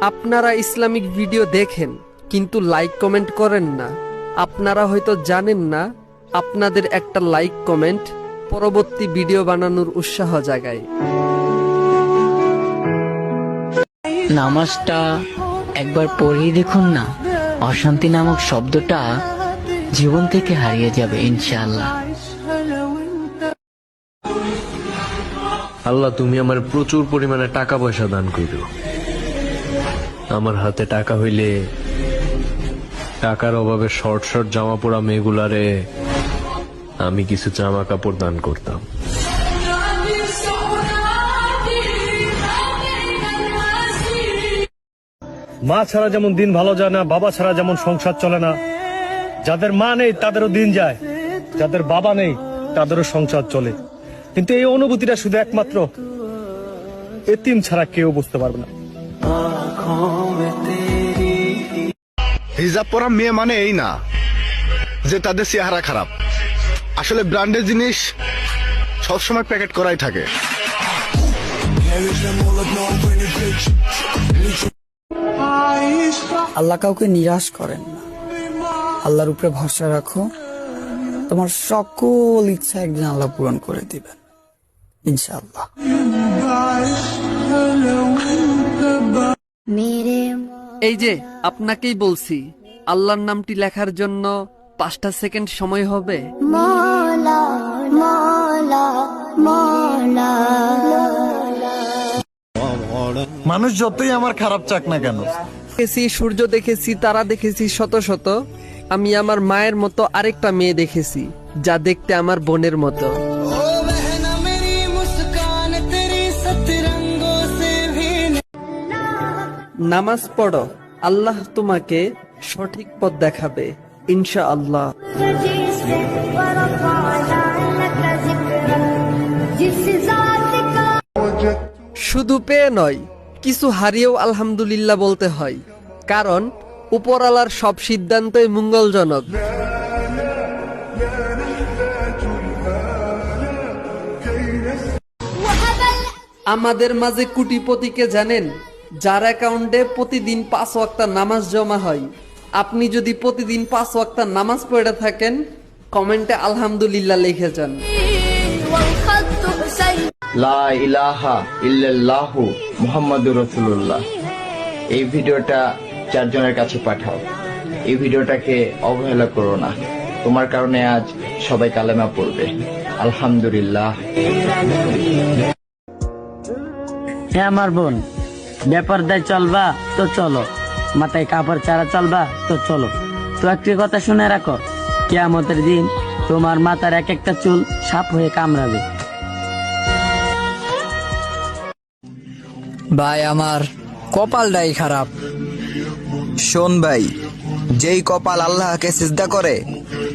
আপনারা Islamic video দেখেন কিন্তু লাইক কমেন্ট করেন না। আপনারা হয়তো জানেন না আপনাদের একটা লাইক কমেন্ট পরবর্তী ভিডিও বানানোর উৎসাহ জাগায়। নামাজটা একবার পড়েই দেখুন না, অশান্তি নামক শব্দটা জীবন থেকে হারিয়ে যাবে ইনশাআল্লাহ। আল্লাহ, তুমি আমার প্রচুর পরিমাণে টাকা পয়সা দান করো। আমার হাতে টাকা হইলে টাকার অভাবে শর্ট শর্ট জামা পরা মেয়েগুলারে আমি কিছু জামা কাপড় দান করতাম। মা ছাড়া যেমন দিন ভালো যায় না, বাবা ছাড়া যেমন সংসার চলে না। যাদের মা নেই তাদেরও দিন যায়, যাদের বাবা নেই তাদেরও সংসার চলে। কিন্তু এই অনুভূতিটা শুধু একমাত্র এতিম ছাড়া কেউ বুঝতে পারবে না। হিজাব পরা মেয়ে মানে এই না যে তাদের চেহারা খারাপ। আসলে ব্র্যান্ডের জিনিস সবসময় প্যাকেট করাই থাকে। আল্লাহ কাউকে নিরাশ করেন না। আল্লাহর উপরে ভরসা রাখো, তোমার সকল ইচ্ছা একদিন আল্লাহ পূরণ করে দিবেন ইনশাআল্লাহ। এই যে আপনাকেই বলছি, আল্লাহর নামটি লেখার জন্য 5টা সেকেন্ড সময় হবে। মানুষ যতই আমার খারাপ চাক না কেন, দেখেছি সূর্য, দেখেছি তারা, দেখেছি শত শত। আমি আমার মায়ের মতো আরেকটা মেয়ে দেখেছি যা দেখতে আমার বোনের মতো। নামাজ পড়ো, আল্লাহ তোমাকে সঠিক পথ দেখাবে ইনশাআল্লাহ। শুধু পেয়ে নয়, কিছু হারিয়েও আলহামদুলিল্লাহ বলতে হয়, কারণ উপরওয়ালার সব সিদ্ধান্তই মঙ্গলজনক। আমাদের মাঝে কোটিপতিকে জানেন, যার অ্যাকাউন্টে প্রতিদিন 5 ওয়াক্ত নামাজ জমা হয়। আপনি যদি প্রতিদিন 5 ওয়াক্ত নামাজ পড়ে থাকেন, কমেন্টে আলহামদুলিল্লাহ লিখে যান। লা ইলাহা ইল্লাল্লাহু মুহাম্মাদুর রাসূলুল্লাহ। এই ভিডিওটা 4 জনের কাছে পাঠাও। এই ভিডিওটাকে অবহেলা করো না, তোমার কারণে আজ সবাই কালেমা পড়বে। আলহামদুলিল্লাহ। হ্যাঁ আমার বোন, বেপরদায় চলবা তো চলো, মাথায় কাপড় ছাড়া চলবা তো চলো। তো একটি কথা শুনে রাখো, কিয়ামতের দিন তোমার মাথার এক একটা চুল সাপ হয়ে কামড়াবে। ভাই আমার কপালটাই খারাপ। শোন ভাই, যেই কপাল আল্লাহকে সিজদা করে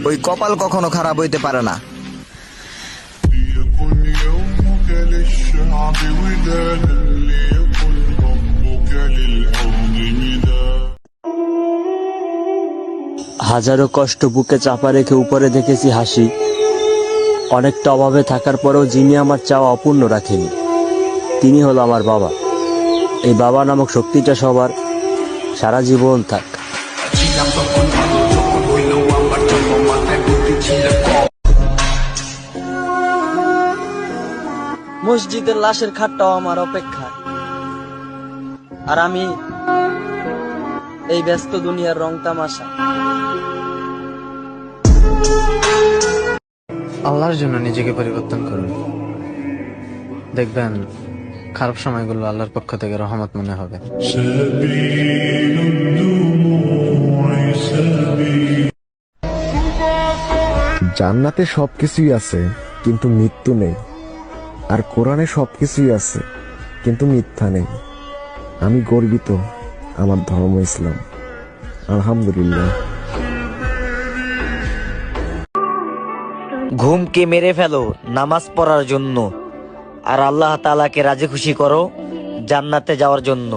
ওই কপাল কখনো খারাপ হইতে পারে না। হাজারো কষ্ট বুকে চাপা রেখে উপরে দেখেছি হাসি। অনেকটা অভাবে থাকার পরেও যিনি আমার চাওয়া অপূর্ণ রাখেনি, তিনি হলো আমার বাবা। এই বাবা নামক শক্তিটা সবার সারা জীবন থাক। মসজিদের লাশের খাটটাও আমার অপেক্ষা, আর আমি এই ব্যস্ত দুনিয়ার রং তামাশা। আল্লাহর জন্য নিজেকে পরিবর্তন করুন, দেখবেন খারাপ সময়গুলো আল্লাহর পক্ষ থেকে রহমত মনে হবে। জান্নাতে সবকিছুই আছে কিন্তু মৃত্যু নেই, আর কোরআনে সবকিছুই আছে কিন্তু মিথ্যা নেই। আমি গর্বিত আমার ধর্ম ইসলাম, আলহামদুলিল্লাহ। ঘুমকে মেরে ফেলো নামাজ পড়ার জন্য, আর আল্লাহ তাআলাকে রাজি খুশি করো জান্নাতে যাওয়ার জন্য।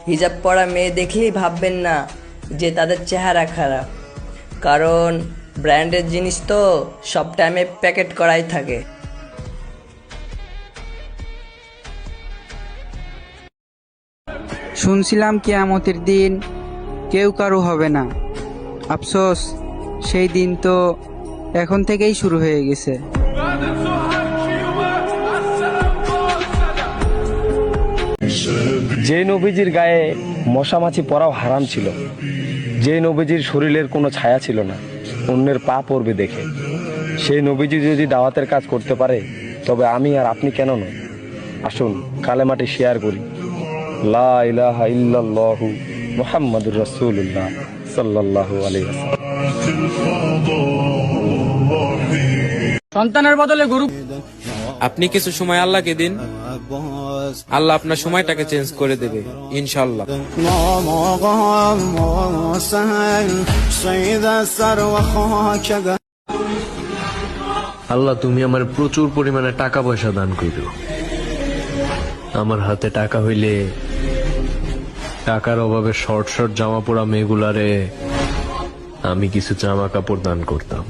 হিজাব পরা মেয়ে দেখলেই ভাববেন না যে তাদের চেহারা খারাপ, কারণ ব্র্যান্ডের জিনিস তো সব টাইমে প্যাকেট করাই থাকে। শুনছিলাম কিয়ামতের দিন কেউ কারো হবে না। আফসোস, সেই দিন তো এখন থেকেই শুরু হয়ে গেছে। যে নবীজির গায়ে মশামাছি পরাও হারাম ছিল, যে নবীজির শরীরের কোনো ছায়া ছিল না অন্যের পা পড়বে দেখে, সেই নবীজি যদি দাওয়াতের কাজ করতে পারে তবে আমি আর আপনি কেন নয়? আসুন কালেমাটি শেয়ার করি। লা ইলাহা ইল্লাল্লাহু মুহাম্মাদুর রাসূলুল্লাহ সাল্লাল্লাহু আলাইহি ওয়াসাল্লাম। সন্তানের বদলে গরু। আপনি কিছু সময় আল্লাহকে দিন, আল্লাহ আপনার সময়টাকে চেঞ্জ করে দেবে ইনশাল্লাহ। আল্লাহ তুমি আমার প্রচুর পরিমাণে টাকা পয়সা দান করো। আমার হাতে টাকা হইলে টাকার অভাবে শর্ট শর্ট জামা পরা মেয়েগুলারে আমি কিছু জামা কাপড় দান করতাম।